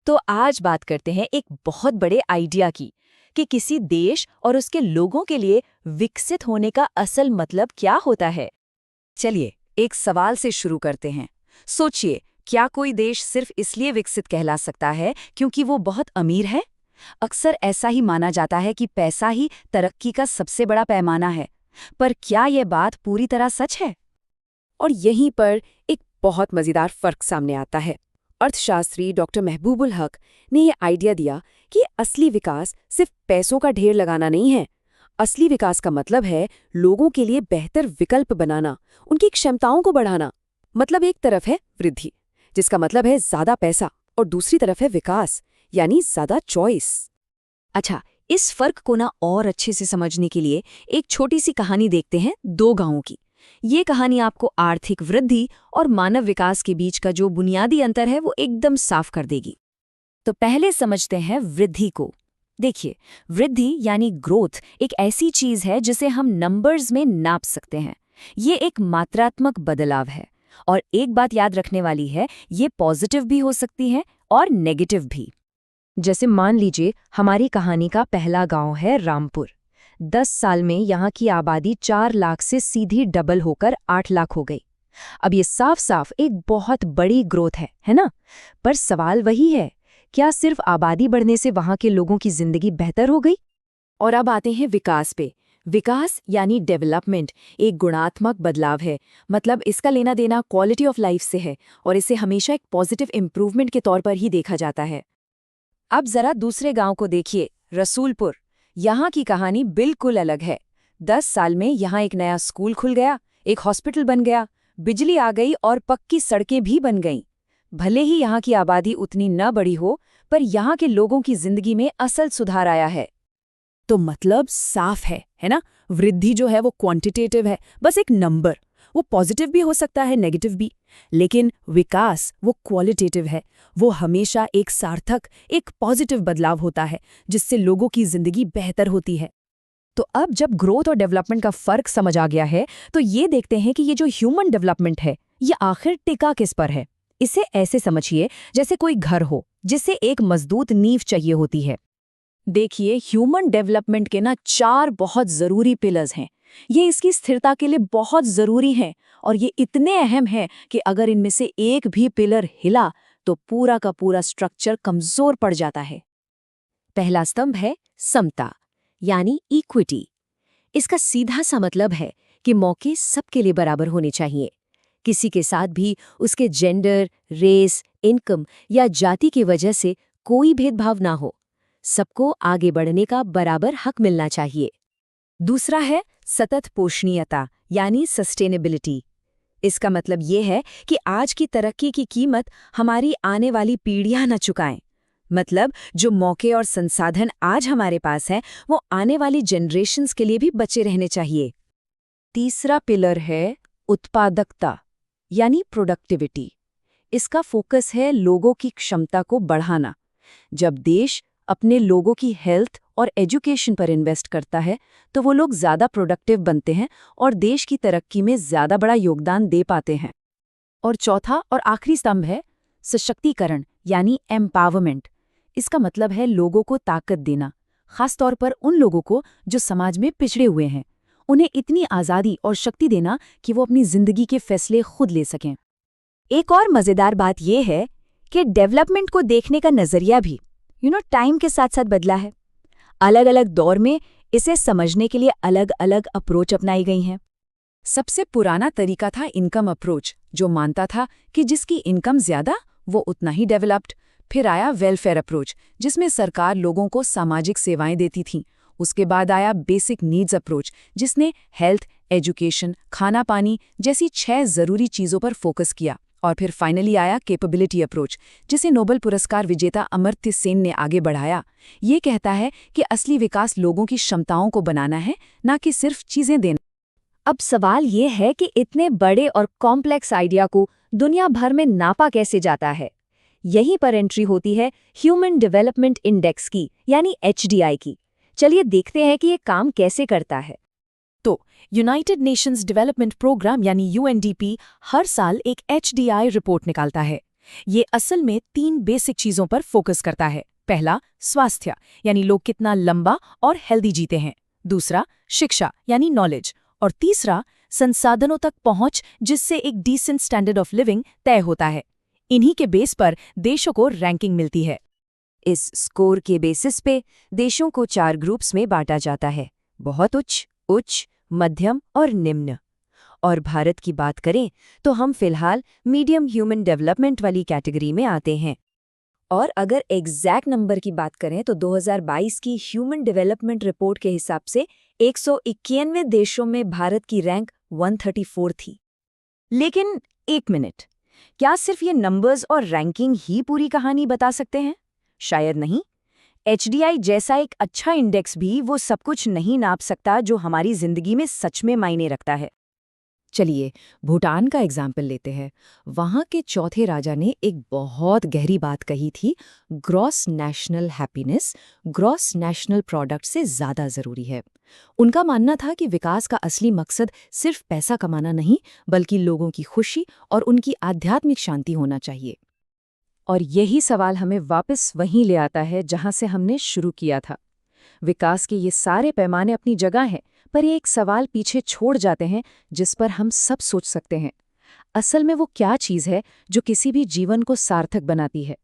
तो आज बात करते हैं एक बहुत बड़े आइडिया की कि किसी देश और उसके लोगों के लिए विकसित होने का असल मतलब क्या होता है। चलिए एक सवाल से शुरू करते हैं। सोचिए, क्या कोई देश सिर्फ इसलिए विकसित कहला सकता है क्योंकि वो बहुत अमीर है? अक्सर ऐसा ही माना जाता है कि पैसा ही तरक्की का सबसे बड़ा पैमाना है। पर क्या ये बात पूरी तरह सच है? और यहीं पर एक बहुत मज़ेदार फ़र्क सामने आता है। अर्थशास्त्री डॉक्टर महबूबुल हक ने यह आइडिया दिया कि असली विकास सिर्फ पैसों का ढेर लगाना नहीं है। असली विकास का मतलब है लोगों के लिए बेहतर विकल्प बनाना, उनकी क्षमताओं को बढ़ाना। मतलब एक तरफ है वृद्धि, जिसका मतलब है ज़्यादा पैसा, और दूसरी तरफ है विकास, यानी ज़्यादा चॉइस। अच्छा, इस फ़र्क को ना और अच्छे से समझने के लिए एक छोटी सी कहानी देखते हैं, दो गांवों की। ये कहानी आपको आर्थिक वृद्धि और मानव विकास के बीच का जो बुनियादी अंतर है वो एकदम साफ कर देगी। तो पहले समझते हैं वृद्धि को। देखिए, वृद्धि यानी ग्रोथ एक ऐसी चीज है जिसे हम नंबर्स में नाप सकते हैं। ये एक मात्रात्मक बदलाव है, और एक बात याद रखने वाली है, ये पॉजिटिव भी हो सकती है और नेगेटिव भी। जैसे मान लीजिए हमारी कहानी का पहला गांव है रामपुर। 10 साल में यहाँ की आबादी 4 लाख से सीधी डबल होकर 8 लाख हो गई। अब ये साफ साफ एक बहुत बड़ी ग्रोथ है ना? पर सवाल वही है, क्या सिर्फ आबादी बढ़ने से वहाँ के लोगों की जिंदगी बेहतर हो गई? और अब आते हैं विकास पे। विकास यानी डेवलपमेंट एक गुणात्मक बदलाव है। मतलब इसका लेना देना क्वालिटी ऑफ लाइफ से है, और इसे हमेशा एक पॉजिटिव इम्प्रूवमेंट के तौर पर ही देखा जाता है। अब जरा दूसरे गांव को देखिए, रसूलपुर। यहाँ की कहानी बिल्कुल अलग है। 10 साल में यहाँ एक नया स्कूल खुल गया, एक हॉस्पिटल बन गया, बिजली आ गई और पक्की सड़कें भी बन गईं। भले ही यहाँ की आबादी उतनी न बढ़ी हो, पर यहाँ के लोगों की जिंदगी में असल सुधार आया है। तो मतलब साफ है ना? वृद्धि जो है वो क्वांटिटेटिव है, बस एक नंबर। वो पॉजिटिव भी हो सकता है, नेगेटिव भी। लेकिन विकास वो क्वालिटेटिव है। वो हमेशा एक सार्थक, एक पॉजिटिव बदलाव होता है, जिससे लोगों की जिंदगी बेहतर होती है। तो अब जब ग्रोथ और डेवलपमेंट का फर्क समझ आ गया है, तो ये देखते हैं कि ये जो ह्यूमन डेवलपमेंट है, ये आखिर टिका किस पर है। इसे ऐसे समझिए जैसे कोई घर हो जिसे एक मजबूत नींव चाहिए होती है। देखिए, ह्यूमन डेवलपमेंट के ना 4 बहुत ज़रूरी पिलर्स हैं। ये इसकी स्थिरता के लिए बहुत ज़रूरी हैं, और ये इतने अहम हैं कि अगर इनमें से एक भी पिलर हिला तो पूरा का पूरा स्ट्रक्चर कमज़ोर पड़ जाता है। पहला स्तंभ है समता, यानी इक्विटी। इसका सीधा सा मतलब है कि मौके सबके लिए बराबर होने चाहिए। किसी के साथ भी उसके जेंडर, रेस, इनकम या जाति की वजह से कोई भेदभाव ना हो। सबको आगे बढ़ने का बराबर हक मिलना चाहिए। दूसरा है सतत पोषणीयता, यानी सस्टेनेबिलिटी। इसका मतलब ये है कि आज की तरक्की की कीमत हमारी आने वाली पीढ़ियां न चुकाएं। मतलब जो मौके और संसाधन आज हमारे पास हैं, वो आने वाली जनरेशन्स के लिए भी बचे रहने चाहिए। तीसरा पिलर है उत्पादकता, यानी प्रोडक्टिविटी। इसका फोकस है लोगों की क्षमता को बढ़ाना। जब देश अपने लोगों की हेल्थ और एजुकेशन पर इन्वेस्ट करता है, तो वो लोग ज़्यादा प्रोडक्टिव बनते हैं और देश की तरक्की में ज़्यादा बड़ा योगदान दे पाते हैं। और चौथा और आखिरी स्तंभ है सशक्तिकरण, यानी एम्पावरमेंट। इसका मतलब है लोगों को ताकत देना, खासतौर पर उन लोगों को जो समाज में पिछड़े हुए हैं। उन्हें इतनी आज़ादी और शक्ति देना कि वो अपनी ज़िंदगी के फैसले खुद ले सकें। एक और मज़ेदार बात यह है कि डेवलपमेंट को देखने का नज़रिया भी टाइम के साथ साथ बदला है। अलग अलग दौर में इसे समझने के लिए अलग अलग अप्रोच अपनाई गई हैं। सबसे पुराना तरीका था इनकम अप्रोच, जो मानता था कि जिसकी इनकम ज्यादा वो उतना ही डेवलप्ड। फिर आया वेलफेयर अप्रोच, जिसमें सरकार लोगों को सामाजिक सेवाएं देती थी। उसके बाद आया बेसिक नीड्स अप्रोच, जिसने हेल्थ, एजुकेशन, खाना पानी जैसी 6 ज़रूरी चीज़ों पर फोकस किया। और फिर फाइनली आया कैपेबिलिटी अप्रोच, जिसे नोबेल पुरस्कार विजेता अमर्त्य सेन ने आगे बढ़ाया। ये कहता है कि असली विकास लोगों की क्षमताओं को बनाना है, ना कि सिर्फ चीज़ें देना। अब सवाल ये है कि इतने बड़े और कॉम्प्लेक्स आइडिया को दुनिया भर में नापा कैसे जाता है। यहीं पर एंट्री होती है ह्यूमन डेवलपमेंट इंडेक्स की, यानी HDI की। चलिए देखते हैं कि ये काम कैसे करता है। तो यूनाइटेड नेशंस डेवलपमेंट प्रोग्राम यानी UNDP हर साल एक HDI रिपोर्ट निकालता है। ये असल में 3 बेसिक चीजों पर फोकस करता है। पहला, स्वास्थ्य, यानी लोग कितना लंबा और हेल्दी जीते हैं। दूसरा, शिक्षा यानी नॉलेज। और तीसरा, संसाधनों तक पहुंच, जिससे एक डिसेंट स्टैंडर्ड ऑफ लिविंग तय होता है। इन्हीं के बेस पर देशों को रैंकिंग मिलती है। इस स्कोर के बेसिस पे देशों को 4 ग्रुप्स में बांटा जाता है: बहुत उच्च, उच्च, मध्यम और निम्न। और भारत की बात करें तो हम फिलहाल मीडियम ह्यूमन डेवलपमेंट वाली कैटेगरी में आते हैं। और अगर एग्जैक्ट नंबर की बात करें तो 2022 की ह्यूमन डेवलपमेंट रिपोर्ट के हिसाब से 191 देशों में भारत की रैंक 134 थी। लेकिन एक मिनट, क्या सिर्फ ये नंबर्स और रैंकिंग ही पूरी कहानी बता सकते हैं? शायद नहीं। एचडीआई जैसा एक अच्छा इंडेक्स भी वो सब कुछ नहीं नाप सकता जो हमारी जिंदगी में सच में मायने रखता है। चलिए भूटान का एग्जाम्पल लेते हैं। वहाँ के चौथे राजा ने एक बहुत गहरी बात कही थी, gross national happiness gross national product से ज़्यादा ज़रूरी है। उनका मानना था कि विकास का असली मकसद सिर्फ पैसा कमाना नहीं, बल्कि लोगों की खुशी और उनकी आध्यात्मिक शांति होना चाहिए। और यही सवाल हमें वापस वहीं ले आता है जहाँ से हमने शुरू किया था। विकास के ये सारे पैमाने अपनी जगह हैं, पर ये एक सवाल पीछे छोड़ जाते हैं जिस पर हम सब सोच सकते हैं। असल में वो क्या चीज़ है जो किसी भी जीवन को सार्थक बनाती है?